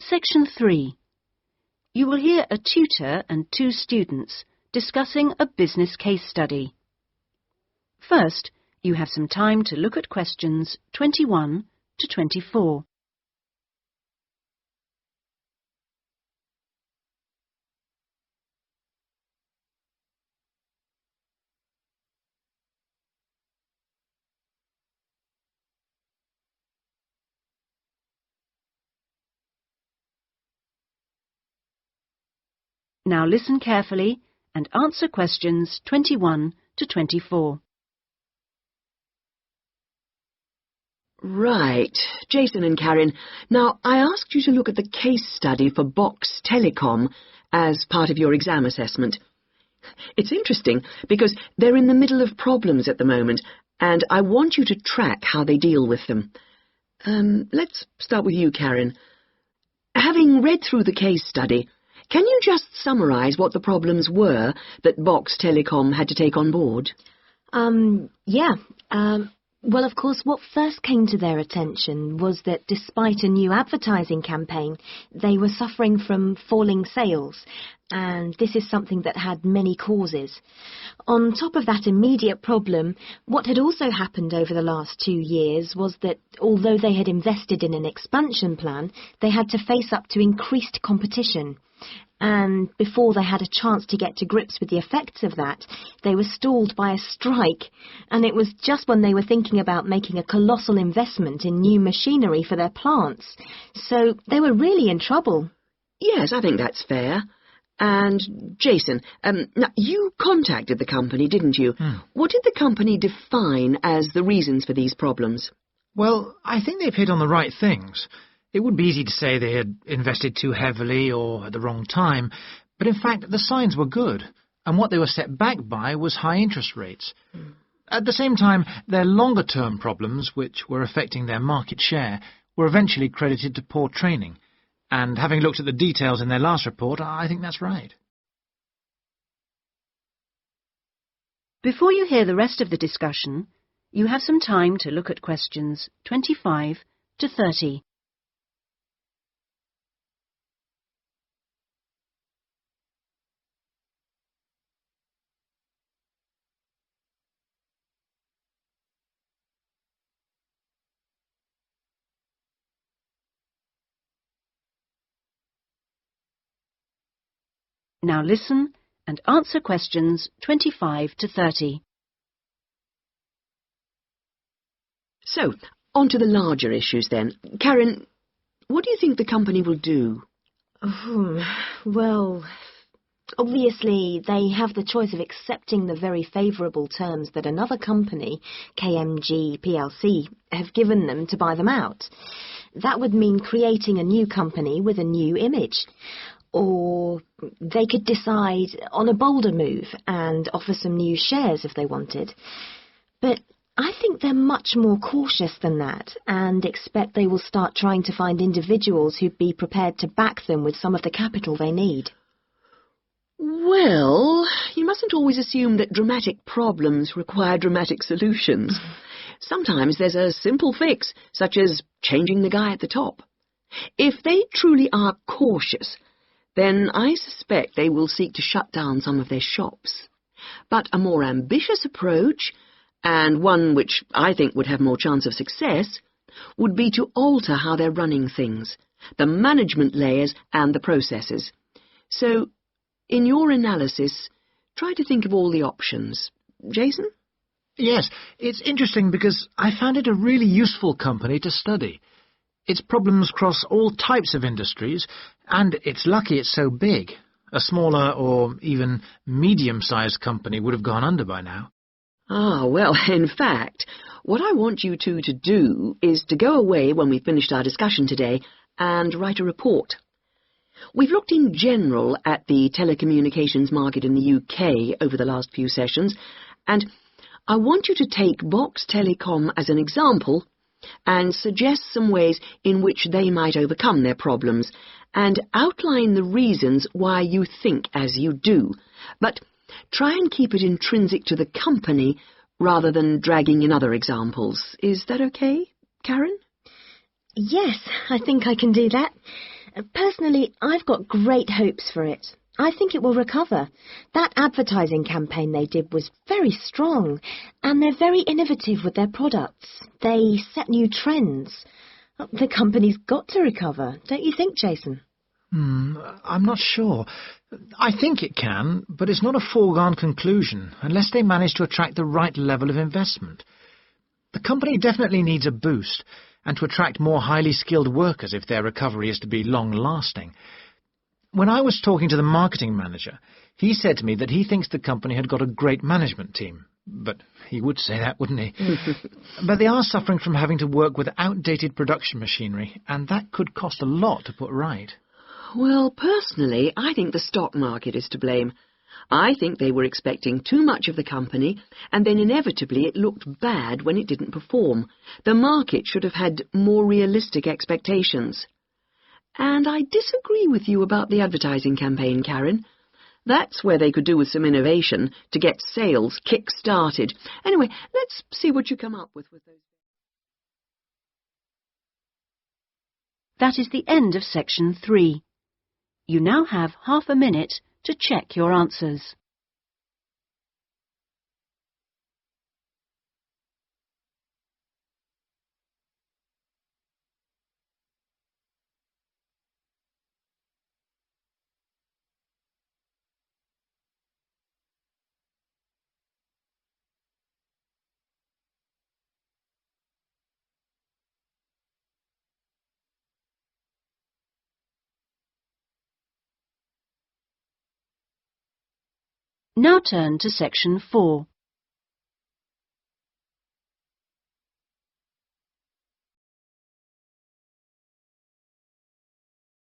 Section 3. You will hear a tutor and 2 students discussing a business case study. First, you have some time to look at questions 21 to 24. Now listen carefully and answer questions 21 to 24. Right, Jason and Karen. Now, I asked you to look at the case study for Box Telecom as part of your exam assessment. It's interesting because they're in the middle of problems at the moment, and I want you to track how they deal with them. Let's start with you, Karen. Having read through the case study, can you just summarise what the problems were that Box Telecom had to take on board? Well, of course, what first came to their attention was that despite a new advertising campaign, they were suffering from falling sales, and this is something that had many causes. On top of that immediate problem, what had also happened over the last 2 years was that although they had invested in an expansion plan, they had to face up to increased competition. And before they had a chance to get to grips with the effects of that, they were stalled by a strike, and it was just when they were thinking about making a colossal investment in new machinery for their plants. So they were really in trouble. Yes, I think that's fair. And, Jason, now you contacted the company, didn't you? What did the company define as the reasons for these problems? Well, I think they've hit on the right things. It would be easy to say they had invested too heavily or at the wrong time, but in fact the signs were good, and what they were set back by was high interest rates. At the same time, their longer-term problems, which were affecting their market share, were eventually credited to poor training, and having looked at the details in their last report, I think that's right. Before you hear the rest of the discussion, you have some time to look at questions 25 to 30. Now listen and answer questions 25 to 30. So, on to the larger issues then. Karen, what do you think the company will do? Well, obviously they have the choice of accepting the very favourable terms that another company, KMG plc, have given them to buy them out. That would mean creating a new company with a new image. Or they could decide on a bolder move and offer some new shares if they wanted. But I think they're much more cautious than that and expect they will start trying to find individuals who'd be prepared to back them with some of the capital they need. Well, you mustn't always assume that dramatic problems require dramatic solutions. Sometimes there's a simple fix, such as changing the guy at the top. If they truly are cautious, then I suspect they will seek to shut down some of their shops. But a more ambitious approach, and one which I think would have more chance of success, would be to alter how they're running things, the management layers and the processes. So, in your analysis, try to think of all the options. Jason? Yes, it's interesting because I found it a really useful company to study. Its problems cross all types of industries, and it's lucky it's so big. A smaller or even medium-sized company would have gone under by now. Ah, well, in fact, what I want you two to do is to go away when we've finished our discussion today and write a report. We've looked in general at the telecommunications market in the UK over the last few sessions, and I want you to take Box Telecom as an example and suggest some ways in which they might overcome their problems, and outline the reasons why you think as you do. But try and keep it intrinsic to the company rather than dragging in other examples. Is that okay, Karen? Yes, I think I can do that. Personally, I've got great hopes for it. I think it will recover. That advertising campaign they did was very strong, and they're very innovative with their products. They set new trends. The company's got to recover, don't you think, Jason? I'm not sure. I think it can, but it's not a foregone conclusion unless they manage to attract the right level of investment. The company definitely needs a boost, and to attract more highly skilled workers if their recovery is to be long-lasting. When I was talking to the marketing manager, he said to me that he thinks the company had got a great management team. But he would say that, wouldn't he? But they are suffering from having to work with outdated production machinery, and that could cost a lot to put right. Well, personally, I think the stock market is to blame. I think they were expecting too much of the company, and then inevitably it looked bad when it didn't perform. The market should have had more realistic expectations. And I disagree with you about the advertising campaign, Karen. That's where they could do with some innovation to get sales kick-started. Anyway, let's see what you come up with those. That is the end of section 3. You now have half a minute to check your answers. Now turn to section 4.